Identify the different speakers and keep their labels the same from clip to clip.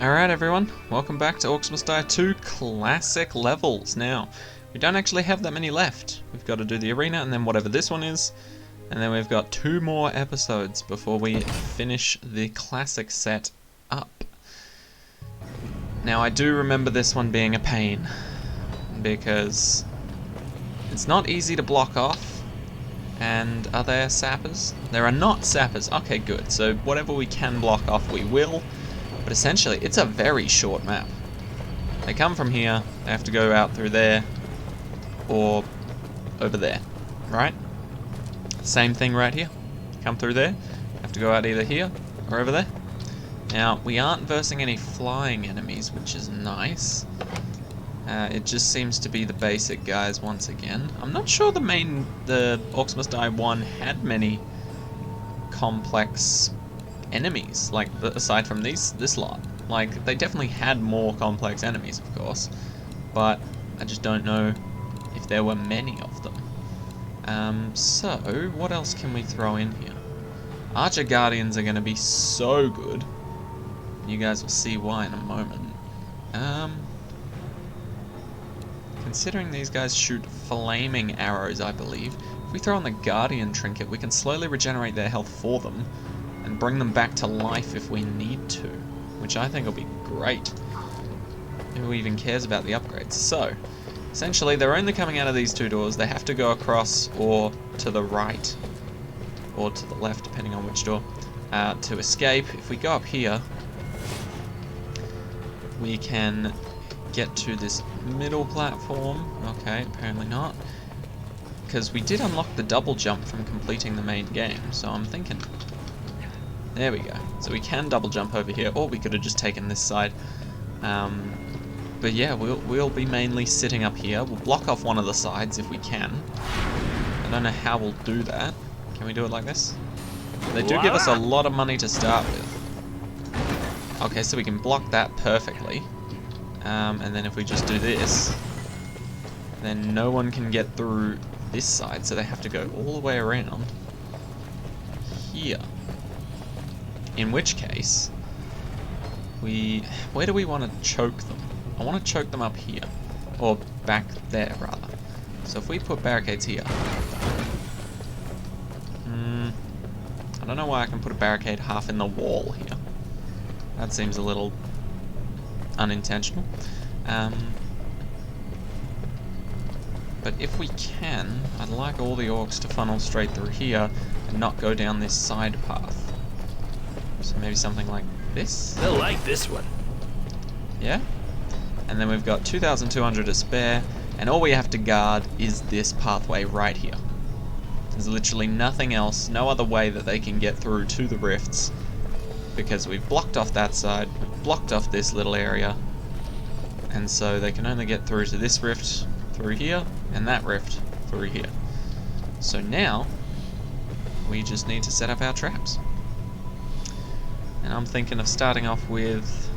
Speaker 1: Alright everyone, welcome back to Orcs Must Die 2 Classic Levels. Now, we don't actually have that many left. We've got to do the arena and then whatever this one is, and then we've got 2 more episodes before we finish the classic set up. Now I do remember this one being a pain, because it's not easy to block off. And are there sappers? There are not sappers. Okay, good. So whatever we can block off, we will. But essentially, it's a very short map. They come from here, they have to go out through there, or over there, right? Same thing right here. Come through there, have to go out either here or over there. Now, we aren't versing any flying enemies, which is nice. It just seems to be the basic guys once again. I'm not sure the Orcs Must Die 1 had many complex enemies, like aside from this lot. Like, they definitely had more complex enemies, of course, but I just don't know if there were many of them. So what else can we throw in here? Archer Guardians are going to be so good. You guys will see why in a moment. Considering these guys shoot flaming arrows, I believe, if we throw on the Guardian Trinket, we can slowly regenerate their health for them and bring them back to life if we need to, which I think will be great. Who even cares about the upgrades? So, essentially, they're only coming out of these 2 doors. They have to go across or to the right, or to the left, depending on which door, to escape. If we go up here, we can get to this middle platform. Okay, apparently not, because we did unlock the double jump from completing the main game, so I'm thinking... There we go. So we can double jump over here, or we could have just taken this side. But yeah, we'll be mainly sitting up here. We'll block off one of the sides if we can. I don't know how we'll do that. Can we do it like this? They do give us a lot of money to start with. Okay, so we can block that perfectly. And then if we just do this, then no one can get through this side, so they have to go all the way around here. In which case, where do we want to choke them? I want to choke them up here, or back there rather. So if we put barricades here, I don't know why I can put a barricade half in the wall here. That seems a little unintentional. But if we can, I'd like all the orcs to funnel straight through here and not go down this side path. So maybe something like this?
Speaker 2: They'll like this one.
Speaker 1: Yeah? And then we've got 2,200 to spare, and all we have to guard is this pathway right here. There's literally nothing else, no other way that they can get through to the rifts, because we've blocked off that side, we've blocked off this little area, and so they can only get through to this rift through here, and that rift through here. So now, we just need to set up our traps. And I'm thinking of starting off with...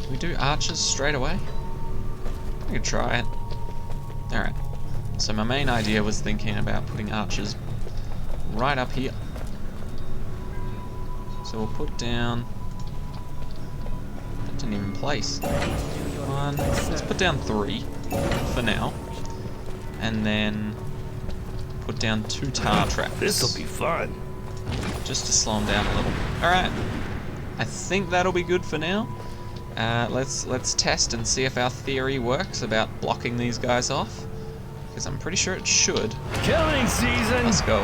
Speaker 1: Can we do archers straight away? I could try it. Alright. So my main idea was thinking about putting archers right up here. So we'll put down... That didn't even place. 1. Let's put down 3 for now. And then put down 2 tar traps.
Speaker 2: This'll be fun.
Speaker 1: Just to slow them down a little. Alright. I think that'll be good for now. Let's test and see if our theory works about blocking these guys off. Because I'm pretty sure it should.
Speaker 2: Killing season!
Speaker 1: Let's go.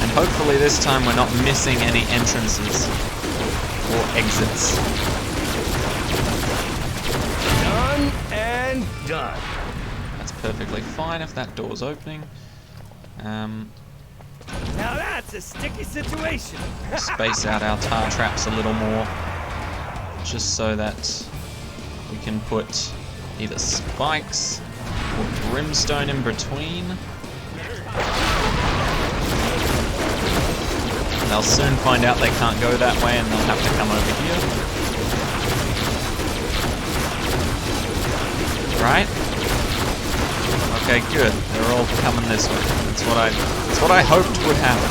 Speaker 1: And hopefully this time we're not missing any entrances or exits.
Speaker 2: Done and done.
Speaker 1: That's perfectly fine if that door's opening.
Speaker 2: Now that's a sticky situation.
Speaker 1: Space out our tar traps a little more, just so that we can put either spikes or brimstone in between. They'll soon find out they can't go that way and they'll have to come over here. Right? Okay, good. They're all coming this way. That's what I hoped would happen.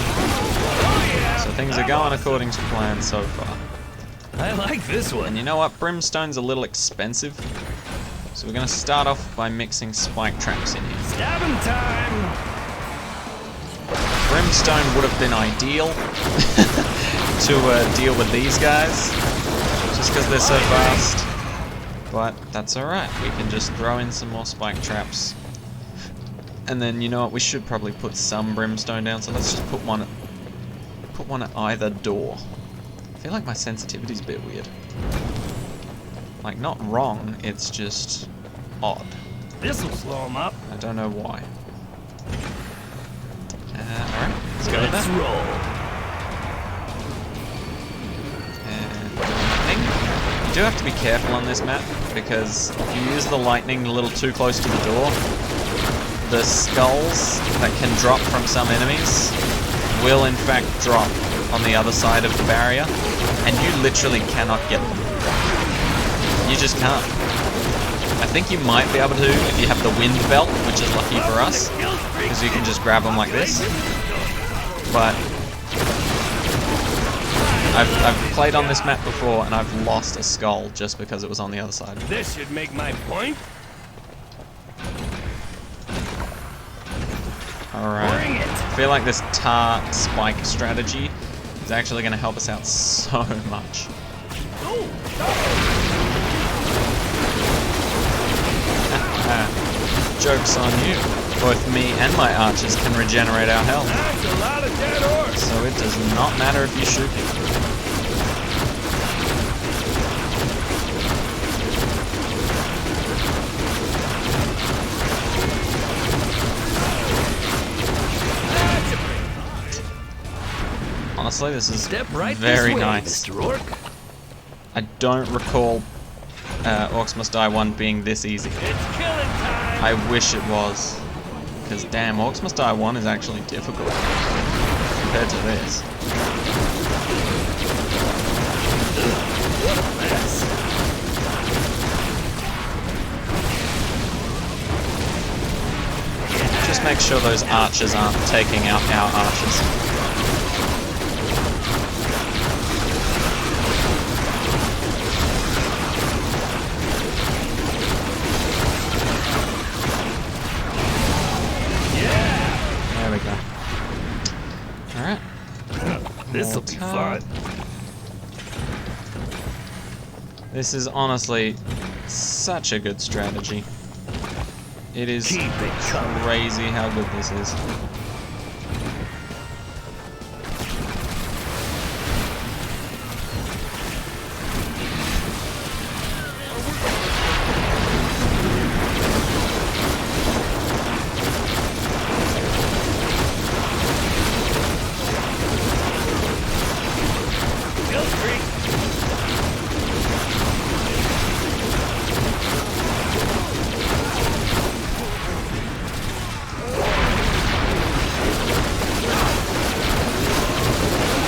Speaker 1: So things are going according to plan so far.
Speaker 2: I like this one.
Speaker 1: And you know what? Brimstone's a little expensive. So we're going to start off by mixing spike traps in here.
Speaker 2: Stabbing time!
Speaker 1: Brimstone would have been ideal to deal with these guys, just because they're so fast. But that's alright. We can just throw in some more spike traps. And then, you know what? We should probably put some brimstone down, so let's just put one at either door. I feel like my sensitivity's a bit weird. Like, not wrong, it's just odd.
Speaker 2: This'll slow him up.
Speaker 1: I don't know why. Alright, let's go with
Speaker 2: Let's
Speaker 1: that.
Speaker 2: roll.
Speaker 1: And lightning. You do have to be careful on this map, because if you use the lightning a little too close to the door, the skulls that can drop from some enemies will in fact drop on the other side of the barrier, and you literally cannot get them. You just can't. I think you might be able to if you have the wind belt, which is lucky for us, because you can just grab them like this. But I've played on this map before, and I've lost a skull just because it was on the other side.
Speaker 2: This should make my point.
Speaker 1: Alright.
Speaker 2: Bring it.
Speaker 1: I feel like this tar spike strategy is actually going to help us out so much. Joke's on you. Both me and my archers can regenerate our health.
Speaker 2: That's a lot of dead orcs.
Speaker 1: So it does not matter if you shoot me. Honestly, this is
Speaker 2: Step right
Speaker 1: very
Speaker 2: this way,
Speaker 1: nice.
Speaker 2: Mr. Orc.
Speaker 1: I don't recall Orcs Must Die 1 being this easy.
Speaker 2: It's killing time.
Speaker 1: I wish it was. Because damn, Orcs Must Die 1 is actually difficult compared to this.
Speaker 2: What a mess.
Speaker 1: Just make sure those archers aren't taking out our archers. There we go. Alright.
Speaker 2: This'll be fun.
Speaker 1: This is honestly such a good strategy. It is
Speaker 2: Keep it coming.
Speaker 1: crazy how good this is.
Speaker 2: Kill streak.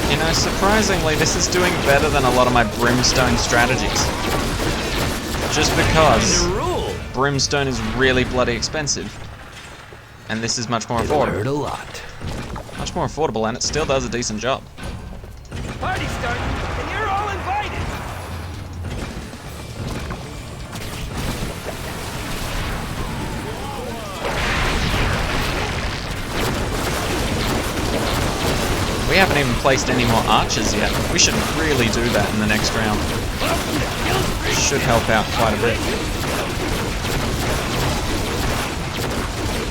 Speaker 1: You know, surprisingly, this is doing better than a lot of my brimstone strategies. Just because
Speaker 2: The rule.
Speaker 1: brimstone is really bloody expensive. And this is much more
Speaker 2: It'll hurt
Speaker 1: affordable.
Speaker 2: a lot.
Speaker 1: Much more affordable, and it still does a decent job.
Speaker 2: Party's starting, and you're all invited.
Speaker 1: We haven't even placed any more archers yet. We should really do that in the next round.
Speaker 2: Welcome to kill streak.
Speaker 1: Should help out quite a bit.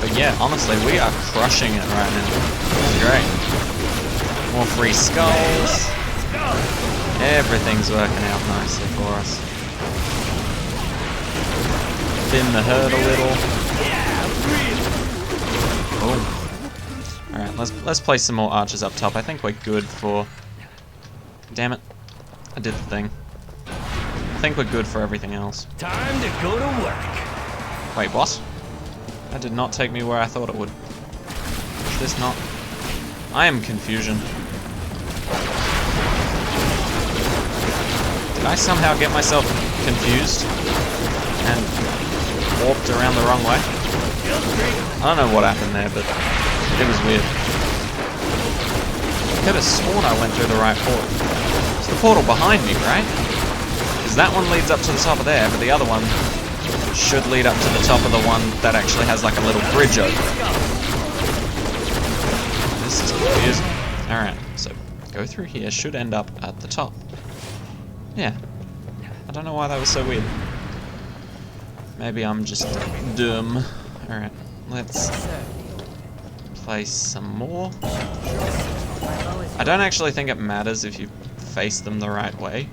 Speaker 1: But yeah, honestly, we are crushing it right now. It's great. More free skulls.
Speaker 2: Let's go.
Speaker 1: Everything's working out nicely for us. Thin the herd a little.
Speaker 2: Yeah, really.
Speaker 1: Boom. Alright, let's place some more archers up top. I think we're good for... Damn it. I did the thing. I think we're good for everything else.
Speaker 2: Time to go to work.
Speaker 1: Wait, what? That did not take me where I thought it would. Is this not... I am confusion. Did I somehow get myself confused? And warped around the wrong way. I don't know what happened there, but it was weird. I could have sworn I went through the right portal. It's the portal behind me, right? Because that one leads up to the top of there, but the other one should lead up to the top of the one that actually has like a little bridge over it. This is confusing. Alright, so go through here, should end up at the top. Yeah. I don't know why that was so weird. Maybe I'm just dumb. Alright, let's place some more. I don't actually think it matters if you face them the right way,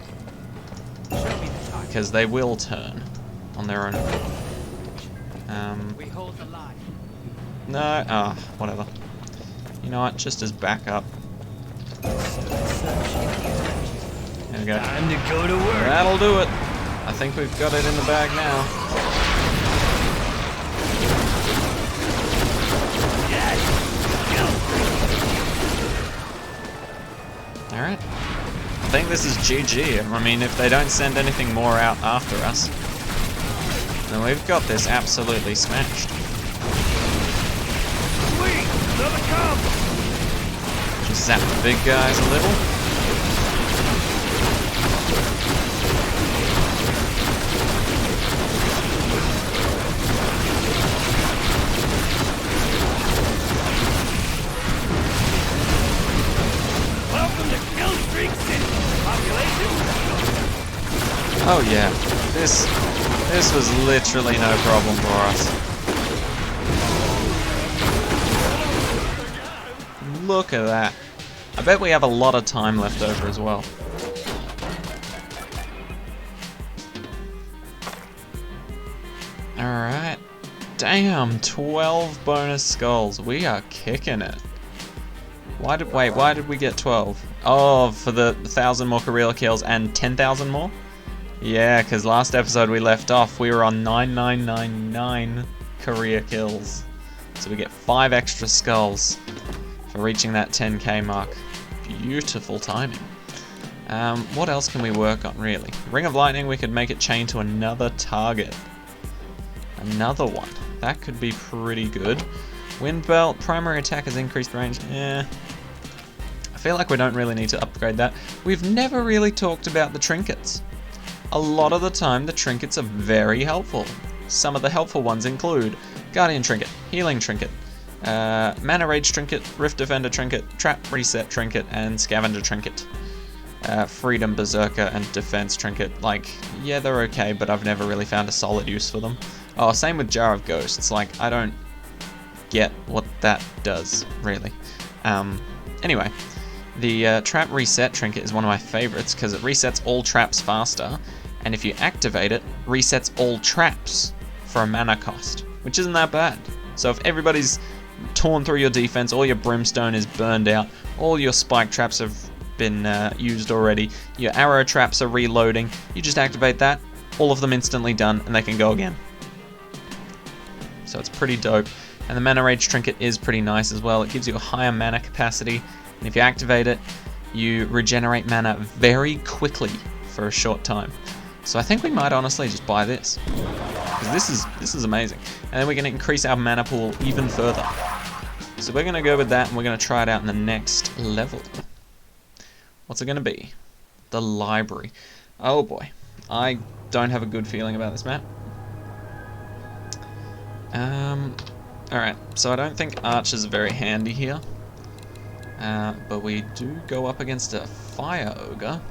Speaker 1: because they will turn on their own. No, whatever. You know what, just as backup. There we go.
Speaker 2: Time to go to work.
Speaker 1: That'll do it. I think we've got it in the bag now. Alright. I think this is GG. I mean, if they don't send anything more out after us, then we've got this absolutely smashed.
Speaker 2: Sweet, another come.
Speaker 1: Just zap the big guys a little. Oh yeah, this was literally no problem for us. Look at that. I bet we have a lot of time left over as well. Alright. Damn, 12 bonus skulls. We are kicking it. Why did we get 12? Oh, for the 1,000 more career kills and 10,000 more? Yeah, because last episode we left off, we were on 9999 career kills. So we get 5 extra skulls for reaching that 10k mark. Beautiful timing. What else can we work on, really? Ring of Lightning, we could make it chain to another target. Another one. That could be pretty good. Wind Belt, primary attack has increased range. I feel like we don't really need to upgrade that. We've never really talked about the trinkets. A lot of the time, the trinkets are very helpful. Some of the helpful ones include Guardian Trinket, Healing Trinket, Mana Rage Trinket, Rift Defender Trinket, Trap Reset Trinket, and Scavenger Trinket. Freedom Berserker and Defense Trinket. Like, yeah, they're okay, but I've never really found a solid use for them. Oh, same with Jar of Ghosts. Like, I don't get what that does, really. Anyway, the Trap Reset Trinket is one of my favorites because it resets all traps faster, and if you activate it, resets all traps for a mana cost, which isn't that bad. So if everybody's torn through your defense, all your Brimstone is burned out, all your spike traps have been used already, your arrow traps are reloading, you just activate that, all of them instantly done, and they can go again. So it's pretty dope. And the Mana Rage Trinket is pretty nice as well. It gives you a higher mana capacity, and if you activate it, you regenerate mana very quickly for a short time. So I think we might honestly just buy this, because this is amazing. And then we're going to increase our mana pool even further. So we're going to go with that, and we're going to try it out in the next level. What's it going to be? The library. Oh boy, I don't have a good feeling about this map. Alright, so I don't think archers are very handy here. But we do go up against a fire ogre.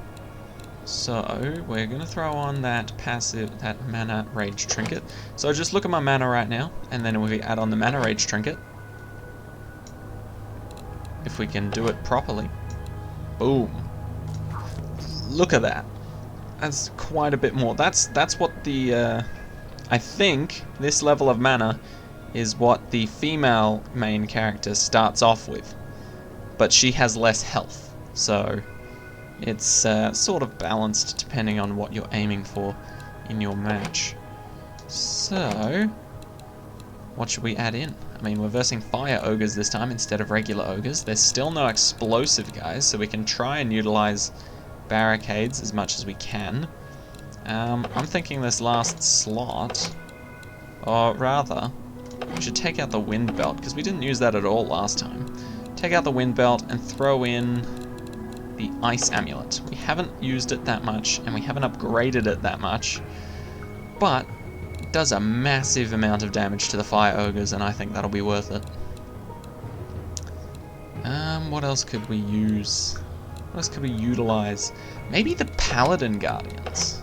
Speaker 1: So we're going to throw on that that Mana Rage Trinket. So just look at my mana right now, and then we add on the Mana Rage Trinket. If we can do it properly. Boom. Look at that. That's quite a bit more. That's what the I think this level of mana is what the female main character starts off with, but she has less health, so it's sort of balanced depending on what you're aiming for in your match. So what should we add in? I mean, we're versing fire ogres this time instead of regular ogres. There's still no explosive guys, so we can try and utilize barricades as much as we can. I'm thinking this last slot, Or rather, we should take out the wind belt, because we didn't use that at all last time. Take out the wind belt and throw in the ice amulet. We haven't used it that much, and we haven't upgraded it that much, but it does a massive amount of damage to the fire ogres, and I think that'll be worth it. What else could we use? What else could we utilize? Maybe the paladin guardians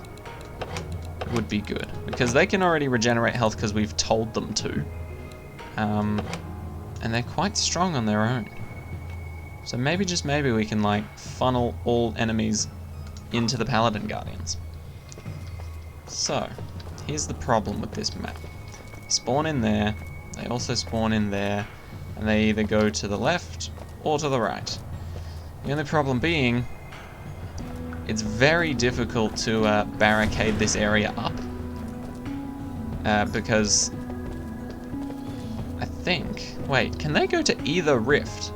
Speaker 1: would be good, because they can already regenerate health because we've told them to. And they're quite strong on their own. So maybe, just maybe, we can like funnel all enemies into the paladin guardians. So, here's the problem with this map. They spawn in there, they also spawn in there, and they either go to the left or to the right. The only problem being, it's very difficult to barricade this area up. Because I think... Wait, can they go to either rift?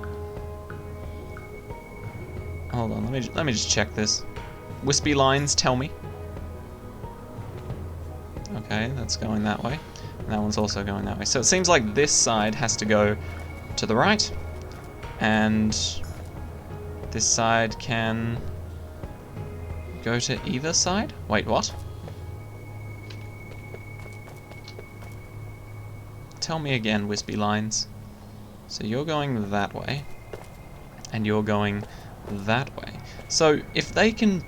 Speaker 1: Hold on, let me just check this. Wispy lines tell me. Okay, that's going that way. And that one's also going that way. So it seems like this side has to go to the right. And this side can go to either side? Wait, what? Tell me again, wispy lines. So you're going that way, and you're going that way. So if they can...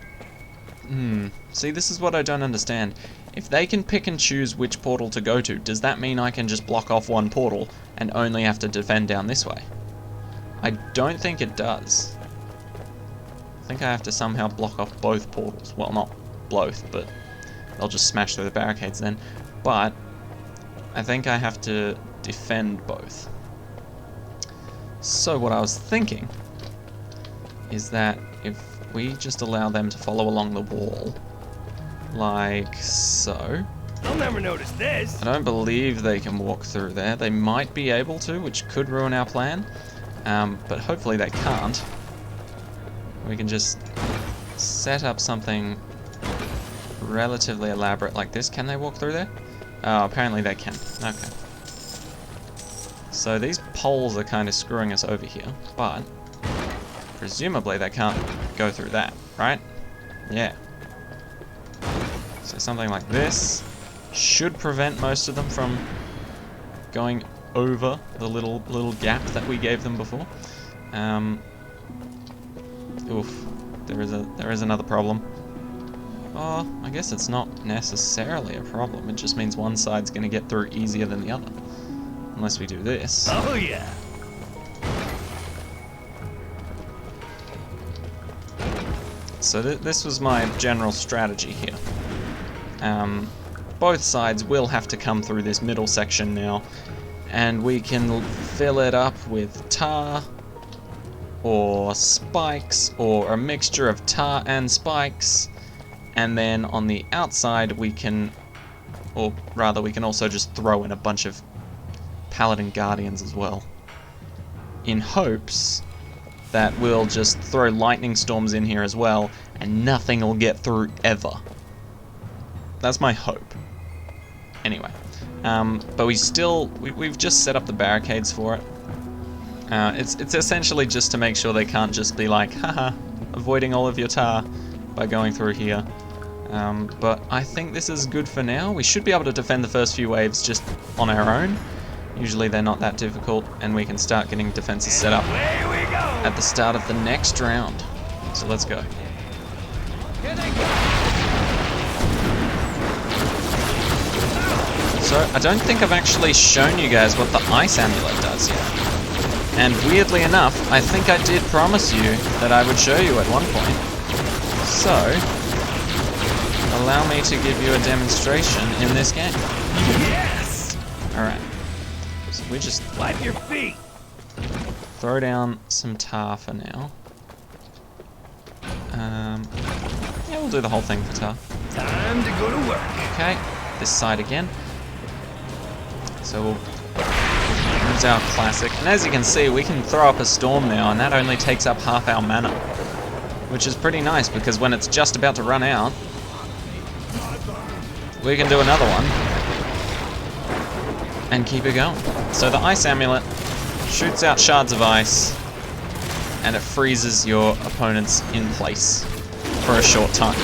Speaker 1: see, this is what I don't understand. If they can pick and choose which portal to go to, does that mean I can just block off one portal and only have to defend down this way? I don't think it does. I think I have to somehow block off both portals. Well, not both, but they'll just smash through the barricades then. But I think I have to defend both. So what I was thinking is that if we just allow them to follow along the wall, like so.
Speaker 2: They'll never notice this.
Speaker 1: I don't believe they can walk through there. They might be able to, which could ruin our plan. But hopefully they can't. We can just set up something relatively elaborate like this. Can they walk through there? Oh, apparently they can. Okay. So these poles are kind of screwing us over here, but presumably they can't go through that, right? Yeah. So something like this should prevent most of them from going over the little gap that we gave them before. Oof, there is another problem. Oh, I guess it's not necessarily a problem. It just means one side's going to get through easier than the other, unless we do this.
Speaker 2: Oh yeah.
Speaker 1: So this was my general strategy here. Both sides will have to come through this middle section now, and we can fill it up with tar, or spikes, or a mixture of tar and spikes, and then on the outside we can, or rather we can also just throw in a bunch of paladin guardians as well, in hopes that we'll just throw lightning storms in here as well, and nothing will get through ever. That's my hope. Anyway, but we've just set up the barricades for it. It's essentially just to make sure they can't just be like, haha, avoiding all of your tar by going through here. But I think this is good for now. We should be able to defend the first few waves just on our own. Usually they're not that difficult, and we can start getting defenses set up at the start of the next round. So let's go.
Speaker 2: Here they go.
Speaker 1: So I don't think I've actually shown you guys what the ice amulet does yet. And weirdly enough, I think I did promise you that I would show you at one point. So, allow me to give you a demonstration in this game.
Speaker 2: Yes!
Speaker 1: Alright. So we just
Speaker 2: Wipe your feet.
Speaker 1: throw down some tar for now. Yeah, we'll do the whole thing for tar.
Speaker 2: Time to go to work.
Speaker 1: Okay, this side again. So we'll use our classic. And as you can see, we can throw up a storm now, and that only takes up half our mana. Which is pretty nice, because when it's just about to run out, we can do another one. and keep it going. So the ice amulet shoots out shards of ice, and it freezes your opponents in place for a short time.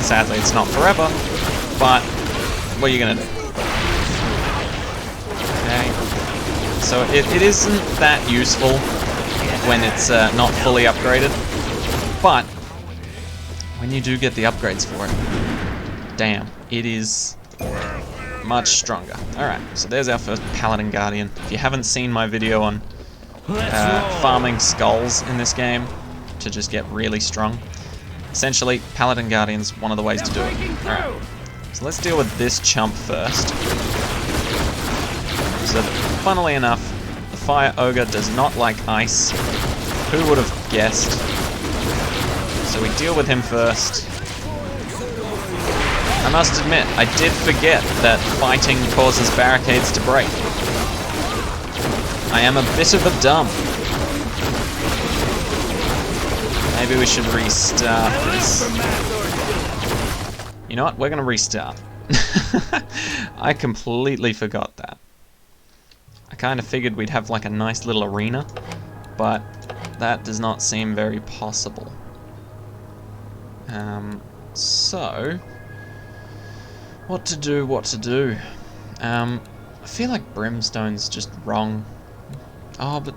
Speaker 1: Sadly, it's not forever, but what are you gonna do? Okay. So it isn't that useful when it's not fully upgraded, but when you do get the upgrades for it, damn, it is much stronger. Alright, so there's our first Paladin Guardian. If you haven't seen my video on farming skulls in this game to just get really strong, essentially, Paladin Guardian's one of the ways to do it. Alright, so let's deal with this chump first. So, funnily enough, the Fire Ogre does not like ice. Who would have guessed? So we deal with him first. I must admit, I did forget that fighting causes barricades to break. I am a bit of a dumb. Maybe we should restart this. You know what? We're going to restart. I completely forgot that. I kind of figured we'd have like a nice little arena, but that does not seem very possible. So, what to do? I feel like Brimstone's just wrong. Oh, but...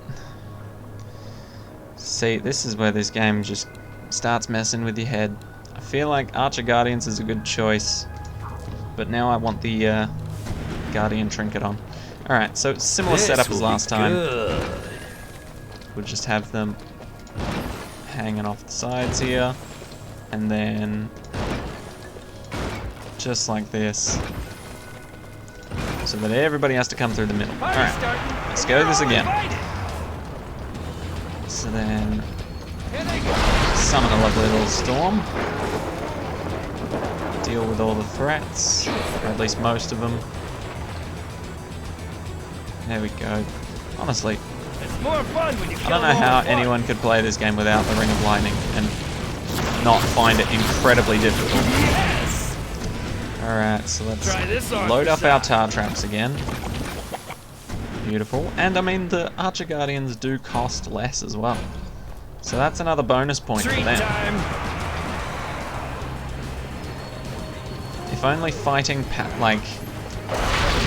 Speaker 1: See, this is where this game just starts messing with your head. I feel like Archer Guardians is a good choice, but now I want the Guardian Trinket on. Alright, so similar setup as last time. We'll just have them hanging off the sides here, and then just like this, so that everybody has to come through the middle. Alright, let's go this again. So then, summon a lovely little storm. Deal with all the threats, or at least most of them. There we go. Honestly,
Speaker 2: It's more fun when you
Speaker 1: I don't know how anyone could play this game without the Ring of Lightning and not find it incredibly difficult.
Speaker 2: Yes.
Speaker 1: Alright, so let's
Speaker 2: Try this on
Speaker 1: load
Speaker 2: for
Speaker 1: up our
Speaker 2: size.
Speaker 1: tar traps again. Beautiful. And I mean, the Archer Guardians do cost less as well. So that's another bonus point for
Speaker 2: Treat
Speaker 1: them.
Speaker 2: time.
Speaker 1: If only fighting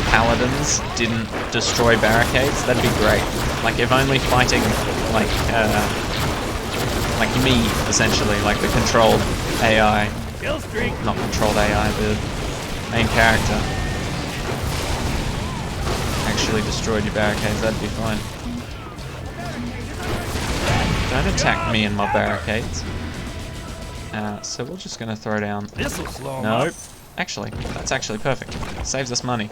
Speaker 1: paladins didn't destroy barricades, that'd be great. Like if only fighting like me, essentially, like the controlled AI,
Speaker 2: Kill streak.
Speaker 1: not controlled AI, the main character, actually destroyed your barricades, that'd be fine. Don't attack me and my barricades. So we're just gonna throw down.
Speaker 2: This'll slow 'em
Speaker 1: Nope.
Speaker 2: up.
Speaker 1: Actually, that's actually perfect. Saves us money.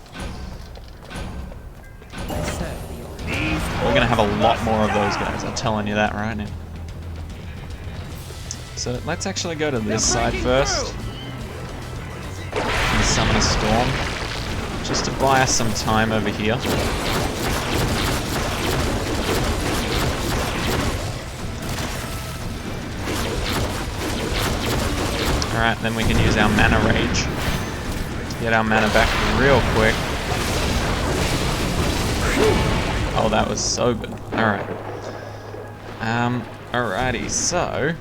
Speaker 1: We're gonna have a lot more of those guys, I'm telling you that right now. So let's actually go to this side first. And summon a storm. Just to buy us some time over here. Alright, then we can use our mana rage. Get our mana back real quick. Oh, that was so good. Alright. Alrighty, so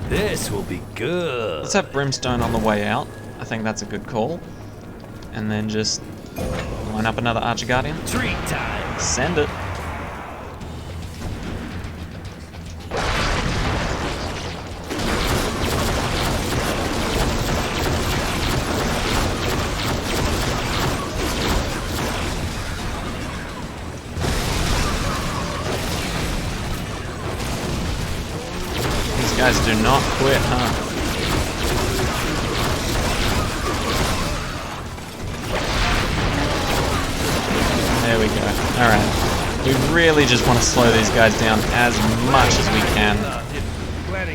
Speaker 2: This will be good.
Speaker 1: let's have Brimstone on the way out. I think that's a good call. And then just line up another Archer Guardian.
Speaker 2: Treat time.
Speaker 1: Send it. These guys do not quit, huh? There we go. Alright. We really just want to slow these guys down as much as we can.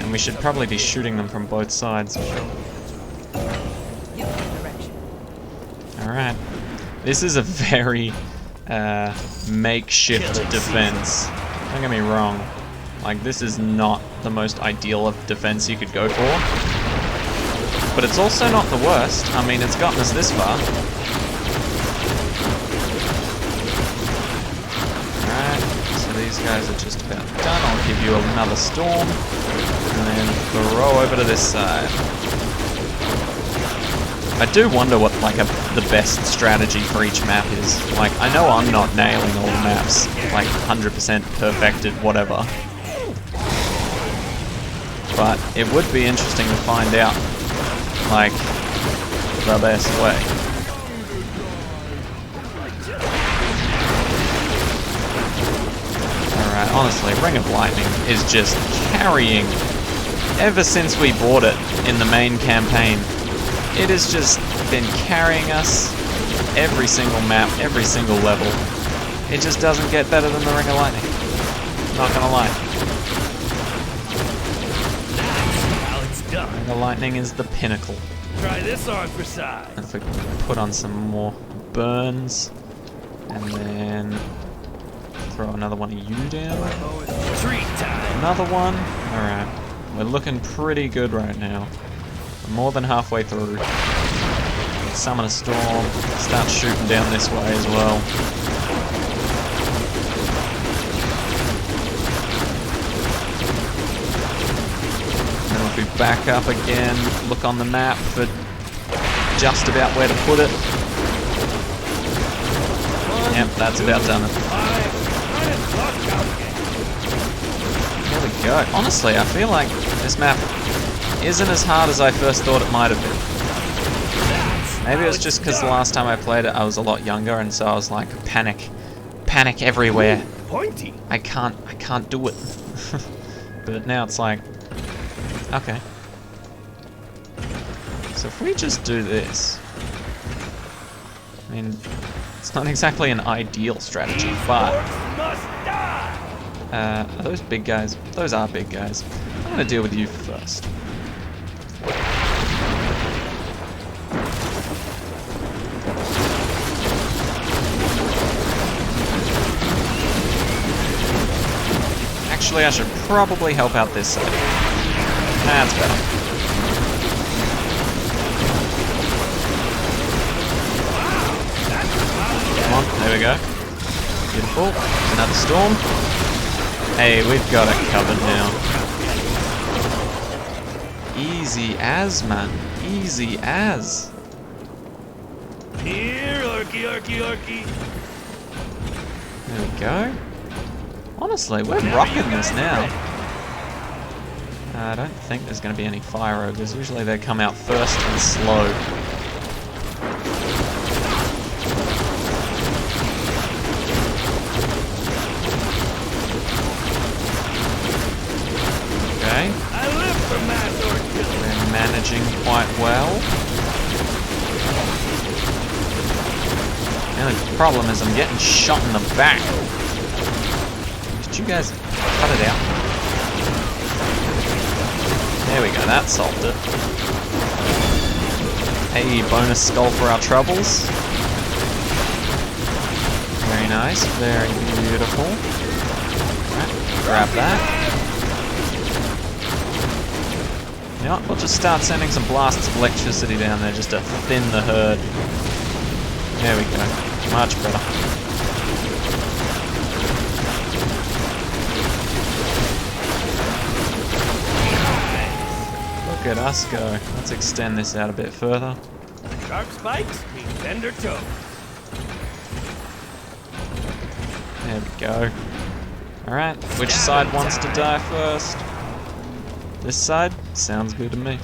Speaker 1: And we should probably be shooting them from both sides. Alright. This is a very makeshift defense. Don't get me wrong. Like, this is not the most ideal of defense you could go for. But it's also not the worst. I mean, it's gotten us this far. So these guys are just about done. I'll give you another storm. And then throw over to this side. I do wonder what like the best strategy for each map is. Like, I know I'm not nailing all the maps, like 100% perfected, whatever. But it would be interesting to find out, like, the best way. Alright, honestly, Ring of Lightning is just carrying. Ever since we bought it in the main campaign, it has just been carrying us every single map, every single level. It just doesn't get better than the Ring of Lightning. Not gonna lie.
Speaker 2: Now it's done.
Speaker 1: Ring of Lightning is the pinnacle.
Speaker 2: Try this on for size.
Speaker 1: And if we put on some more burns, and then throw another one of you down.
Speaker 2: Treat time.
Speaker 1: Another one. Alright. We're looking pretty good right now. We're more than halfway through. Summon a storm. Start shooting down this way as well. Then we'll be back up again. Look on the map for just about where to put it. Yep, that's about done it. There we go. Honestly, I feel like this map isn't as hard as I first thought it might have been. Maybe it's just because the last time I played it I was a lot younger, and so I was like, panic everywhere.
Speaker 2: Pointy.
Speaker 1: I can't do it. But now it's like, okay. So if we just do this, I mean, it's not exactly an ideal strategy, but are those big guys? Those are big guys. I'm gonna deal with you first. Actually, I should probably help out this side. That's better. Come on, there we go. Beautiful. Another storm. Hey, we've got it covered now. Easy as, man. Easy as.
Speaker 2: Here, Orky, Orky, Orky.
Speaker 1: There we go. Honestly, we're rocking this now. I don't think there's going to be any fire ogres. Usually they come out first and slow. Okay. We're managing quite well. The only problem is I'm getting shot in the back. Could you guys cut it out? There we go, that solved it. Hey, bonus skull for our troubles. Very nice, very beautiful. Alright, grab that. You know what, we'll just start sending some blasts of electricity down there just to thin the herd. There we go, much better. Look at us go. Let's extend this out a bit further.
Speaker 2: Sharp spikes mean bend or toe.
Speaker 1: There we go. Alright, which side wants to die first? This side? Sounds good to me.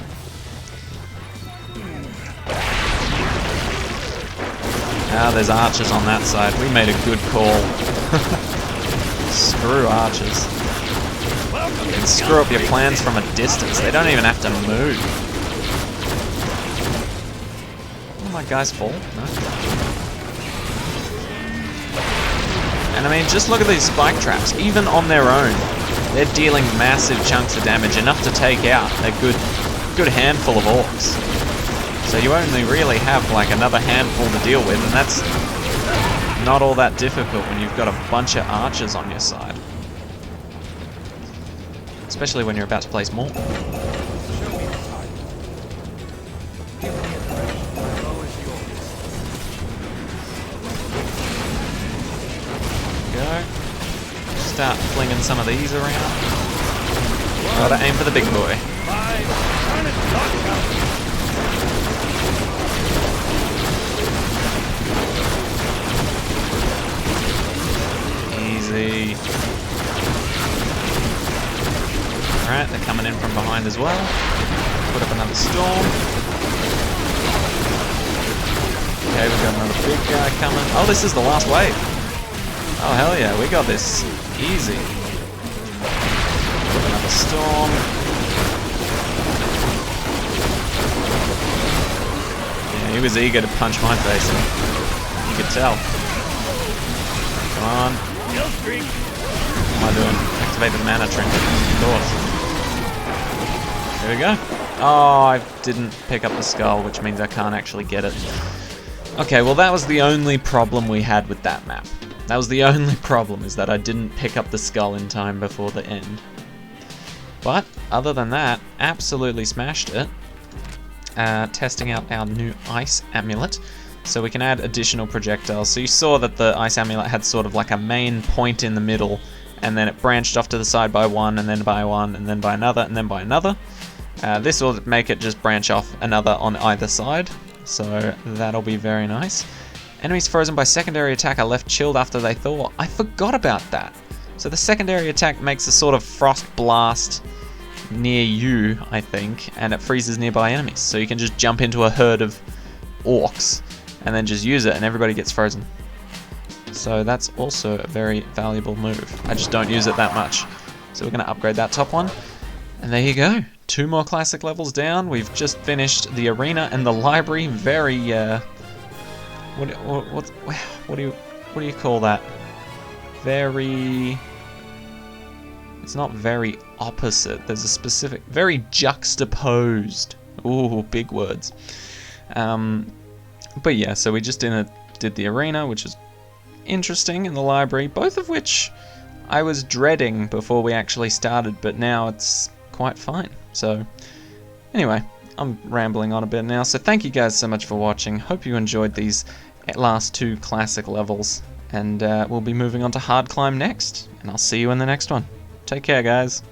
Speaker 1: Ah, there's archers on that side. We made a good call. Screw archers. You can screw up your plans from a distance. They don't even have to move. Oh, my guys fall? No. And I mean, just look at these spike traps. Even on their own, they're dealing massive chunks of damage, enough to take out a good handful of orcs. So you only really have like another handful to deal with, and that's not all that difficult when you've got a bunch of archers on your side. Especially when you're about to place more. Go. start flinging some of these around. Gotta aim for the big boy. Easy. Alright, they're coming in from behind as well. Put up another storm. Okay, we've got another big guy coming. Oh, this is the last wave. Oh, hell yeah, we got this easy. Put another storm. Yeah, he was eager to punch my face in. You could tell. Come on. What am I doing? Activate the mana trinket, of course. There we go. Oh, I didn't pick up the skull, which means I can't actually get it. Okay, well that was the only problem we had with that map. That was the only problem, is that I didn't pick up the skull in time before the end. But, other than that, absolutely smashed it. Testing out our new ice amulet. So we can add additional projectiles. So you saw that the ice amulet had sort of like a main point in the middle, and then it branched off to the side by one, and then by one, and then by another, and then by another. This will make it just branch off another on either side. So that'll be very nice. Enemies frozen by secondary attack are left chilled after they thaw. I forgot about that. So the secondary attack makes a sort of frost blast near you, I think, and it freezes nearby enemies. So you can just jump into a herd of orcs and then just use it and everybody gets frozen. So that's also a very valuable move. I just don't use it that much. So we're going to upgrade that top one. And there you go. 2 more classic levels down. We've just finished the arena and the library. Very, what do you call that? Very... It's not very opposite. There's a specific... Very juxtaposed. Ooh, big words. But yeah, so we just did the arena, which is interesting, in the library. Both of which I was dreading before we actually started, but now it's quite fine. So anyway, I'm rambling on a bit now. So thank you guys so much for watching. Hope you enjoyed these last 2 classic levels. And we'll be moving on to Hard Climb next. And I'll see you in the next one. Take care, guys.